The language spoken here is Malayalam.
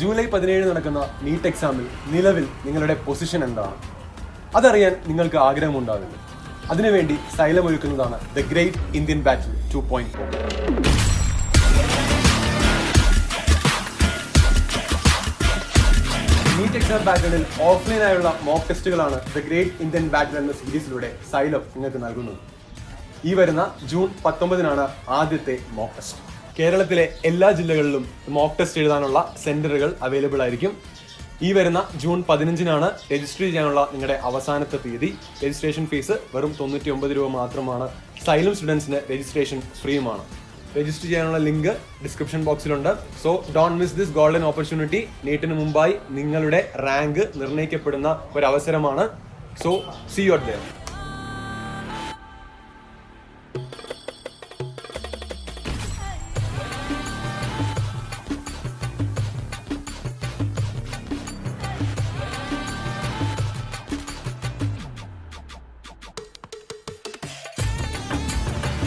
ജൂലൈ 17 നടക്കുന്ന നീറ്റ് എക്സാമിൽ നിലവിൽ നിങ്ങളുടെ പൊസിഷൻ എന്താണ്? അതറിയാൻ നിങ്ങൾക്ക് ആഗ്രഹമുണ്ടാവില്ല. അതിനുവേണ്ടി സൈലം ഒരുക്കുന്നതാണ് the great Indian battle 2.0. NEET exam പാറ്റേണിൽ ഓഫ്ലൈനായുള്ള മോക്ക് ടെസ്റ്റുകളാണ് ദ ഗ്രേറ്റ് ഇന്ത്യൻ ബാറ്റിൽ എന്ന സീരീസിലൂടെ സൈലം നിങ്ങൾക്ക് നൽകുന്നത്. ഈ വരുന്ന ജൂൺ 19 ആദ്യത്തെ മോക്ക് ടെസ്റ്റ്. കേരളത്തിലെ എല്ലാ ജില്ലകളിലും മോക്ക് ടെസ്റ്റ് എഴുതാനുള്ള സെന്ററുകൾ അവൈലബിൾ ആയിരിക്കും. ഈ വരുന്ന ജൂൺ 15 രജിസ്റ്റർ ചെയ്യാനുള്ള നിങ്ങളുടെ അവസാനത്തെ തീയതി. രജിസ്ട്രേഷൻ ഫീസ് വെറും 99 രൂപ മാത്രമാണ്. സൈലം സ്റ്റുഡൻസിന് രജിസ്ട്രേഷൻ ഫ്രീയുമാണ്. രജിസ്റ്റർ ചെയ്യാനുള്ള ലിങ്ക് ഡിസ്ക്രിപ്ഷൻ ബോക്സിലുണ്ട്. So don't miss this golden opportunity. നീറ്റിന് മുമ്പായി നിങ്ങളുടെ റാങ്ക് നിർണ്ണയിക്കപ്പെടുന്ന ഒരു അവസരമാണ്. So see you out there.